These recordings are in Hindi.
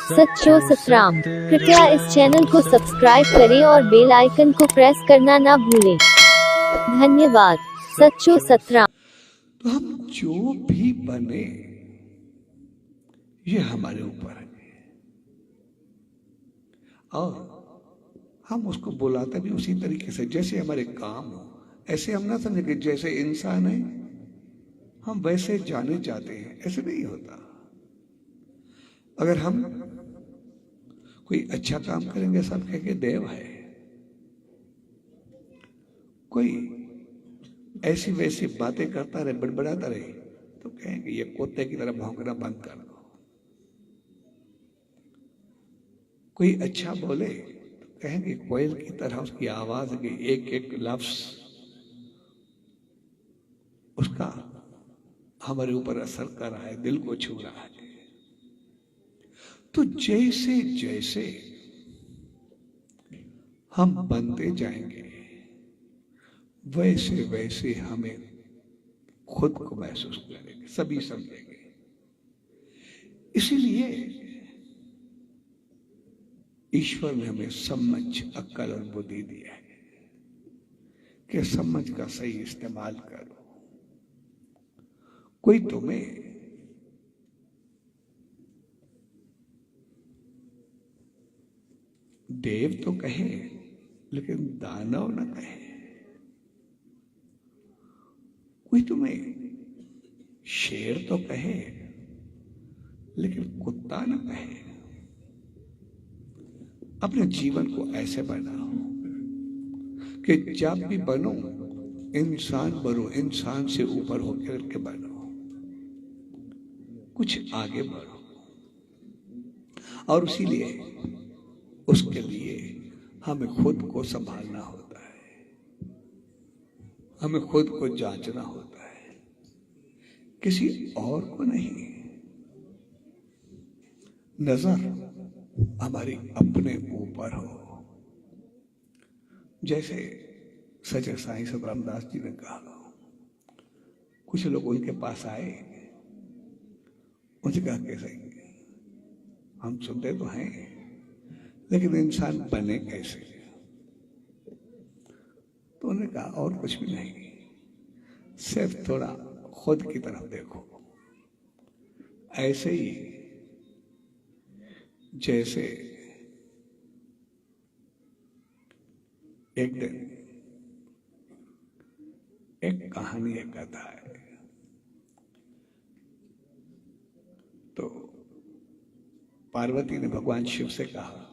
सच्चो सतराम। कृपया इस चैनल को सब्सक्राइब करें और बेल आइकन को प्रेस करना ना भूलें। धन्यवाद। सच्चो सतराम। तो हम जो भी बने ये हमारे ऊपर है और हम उसको बुलाते भी उसी तरीके से जैसे हमारे काम हो। ऐसे हम ना समझे कि जैसे इंसान है हम वैसे जाने जाते हैं, ऐसे नहीं होता। अगर हम कोई अच्छा काम करेंगे सब कहेंगे देव है, कोई ऐसी वैसी बातें करता रहे बड़बड़ाता रहे तो कहेंगे ये कुत्ते की तरह भौंकना बंद कर दो। कोई अच्छा बोले तो कहेंगे कोयल की तरह उसकी आवाज के एक एक लफ्ज उसका हमारे ऊपर असर कर रहा है, दिल को छू रहा है। तो जैसे जैसे हम बनते जाएंगे वैसे वैसे हमें खुद को महसूस करेंगे, सभी समझेंगे। इसीलिए ईश्वर ने हमें समझ, अक्ल और बुद्धि दिया है कि समझ का सही इस्तेमाल करो। कोई तुम्हें देव तो कहे लेकिन दानव न कहे, कोई तुम्हें शेर तो कहे लेकिन कुत्ता न कहे। अपने जीवन को ऐसे बनाओ कि जब भी बनो इंसान बनो, इंसान से ऊपर होकर के बनो, कुछ आगे बढ़ो। और इसीलिए उसके लिए हमें खुद को संभालना होता है, हमें खुद को जांचना होता है, किसी और को नहीं। नजर हमारी अपने ऊपर हो। जैसे सच्चे साईं सतराम दास जी ने कहा, कुछ लोग उनके पास आए, उनसे कहा कैसे हम सुनते तो हैं लेकिन इंसान बने कैसे? तो उन्होंने कहा और कुछ भी नहीं, सिर्फ थोड़ा खुद की तरफ देखो। ऐसे ही जैसे एक दिन एक कहानी, एक कथा है। तो पार्वती ने भगवान शिव से कहा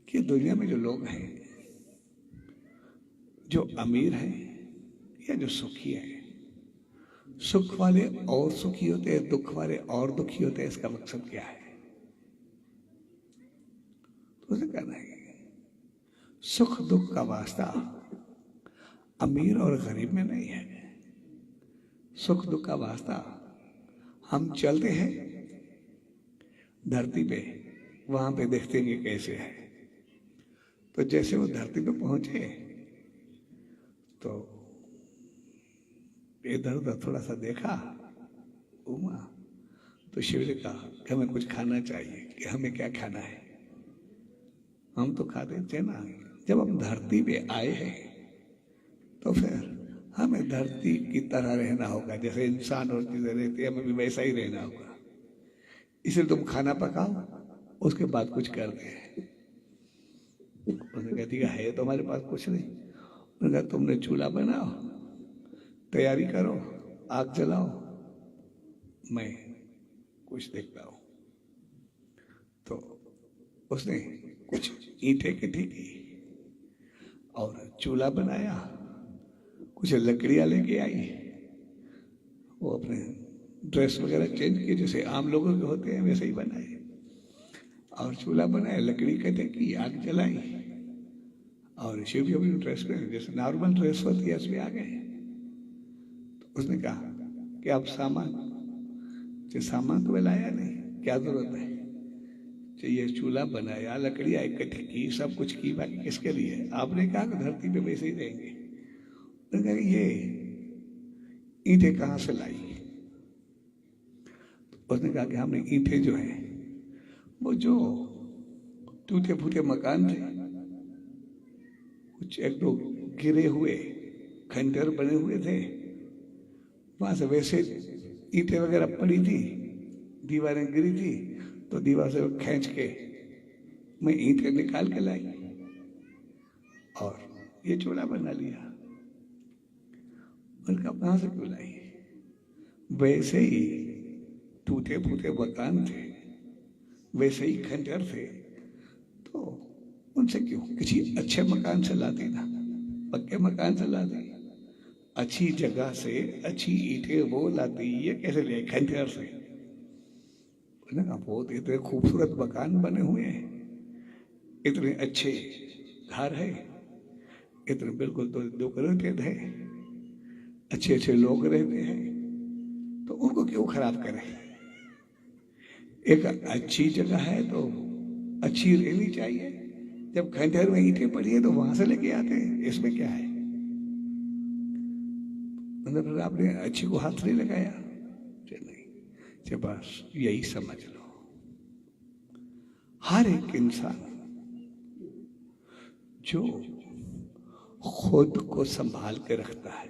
कि दुनिया में जो लोग हैं, जो अमीर हैं या जो सुखी हैं, सुख वाले और सुखी होते हैं, दुख वाले और दुखी होते हैं, इसका मकसद क्या है? तो उसे कहना है सुख दुख का वास्ता अमीर और गरीब में नहीं है। सुख दुख का वास्ता हम चलते हैं धरती पे, वहां पे देखते हैं कि कैसे है। तो जैसे वो धरती पे पहुंचे तो इधर उधर थोड़ा सा देखा, घूमा, तो शिव ने कहा कि हमें कुछ खाना चाहिए। कि हमें क्या खाना है? हम तो खाते थे ना। जब हम धरती पे आए हैं तो फिर हमें धरती की तरह रहना होगा, जैसे इंसान और चीजें रहती है, हमें भी वैसा ही रहना होगा। इसलिए तुम खाना पकाओ, उसके बाद कुछ कर दे। उसने कहा ठीक है तो हमारे पास कुछ नहीं। उन्होंने कहा तुमने चूल्हा बनाओ, तैयारी करो, आग जलाओ, मैं कुछ देखता हूं। तो उसने कुछ ईंटें इकट्ठी की और चूल्हा बनाया, कुछ लकड़ियां लेके आई, वो अपने ड्रेस वगैरह चेंज किए जैसे आम लोगों के होते हैं वैसे ही बनाए, और चूल्हा बनाया, लकड़ी इकट्ठी की, आग जलाई, और शिव जी अपनी ड्रेस में जैसे नॉर्मल ड्रेस होती है उसमें आ गए। तो उसने कहा कि आप सामान तो लाया नहीं, क्या जरूरत है? ये चूल्हा बनाया, लकड़ियां इकट्ठी की, सब कुछ की, बाकी किसके लिए? आपने कहा कि धरती पे वैसे ही रहेंगे। उन्होंने कहा ये ईंटें कहां से लाई? उसने कहा कि हमने ईंटें जो है वो जो टूटे फूटे मकान थे, कुछ एक दो गिरे हुए खंडर बने हुए थे, वहां से वैसे ईंटें वगैरह पड़ी थी, दीवारें गिरी थी, तो दीवार से खींच के मैं ईंटें निकाल के लाई और ये चूल्हा बना लिया। उनका कहां से क्यों लाई? वैसे ही टूटे फूटे मकान थे, वैसे ही खंडर थे, तो उनसे क्यों किसी अच्छे मकान से लाती ना, पक्के मकान से लाती, अच्छी जगह से अच्छी ईंटें वो लाती, ये कैसे ले खंडर से? बहुत इतने खूबसूरत मकान बने हुए हैं, इतने अच्छे घर है, इतने बिल्कुल तो डेकोरेटेड है, अच्छे अच्छे लोग रहते हैं, तो उनको क्यों खराब करें? एक अच्छी जगह है तो अच्छी रहनी चाहिए। जब खंडहर में ईंटें पड़ी है तो वहां से लेके आते हैं, इसमें क्या है? मतलब आपने अच्छी को हाथ नहीं लगाया? नहीं, बस यही समझ लो, हर एक इंसान जो खुद को संभाल के रखता है,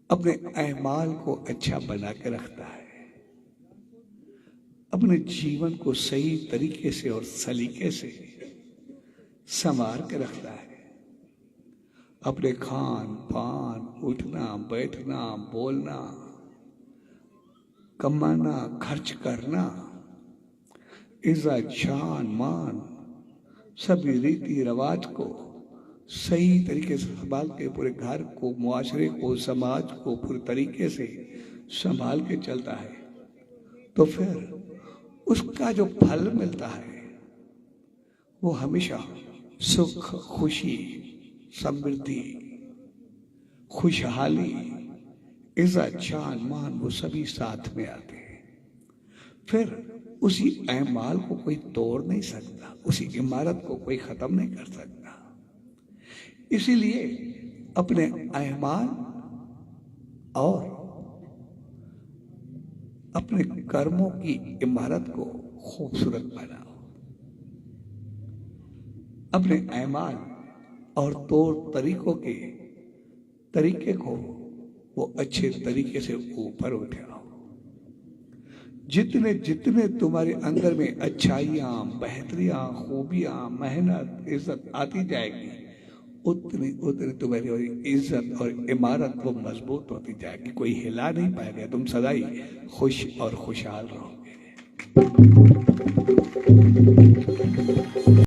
अपने अहमाल को अच्छा बना के रखता है, अपने जीवन को सही तरीके से और सलीके से संवार के रखता है, अपने खान पान, उठना बैठना, बोलना, कमाना, खर्च करना, इज्जत शान मान, सभी रीति रिवाज को सही तरीके से संभाल के पूरे घर को, मुआशरे को, समाज को पूरे तरीके से संभाल के चलता है, तो फिर उसका जो फल मिलता है वो हमेशा सुख, खुशी, समृद्धि, खुशहाली, इज्जत शान मान वो सभी साथ में आते हैं। फिर उसी अहमाल को कोई तोड़ नहीं सकता, उसी इमारत को कोई खत्म नहीं कर सकता। इसीलिए अपने अहमाल और अपने कर्मों की इमारत को खूबसूरत बनाओ, अपने अहमाल और तौर तरीकों के तरीके को वो अच्छे तरीके से ऊपर उठाओ। जितने जितने तुम्हारे अंदर में अच्छाइयां, बेहतरियां, खूबियां, मेहनत, इज्जत आती जाएगी, उतनी उतनी तुम्हारी इज्जत और इमारत वो मजबूत होती जाएगी, कोई हिला नहीं पाएगा, तुम सदा ही खुश और खुशहाल रहोगे।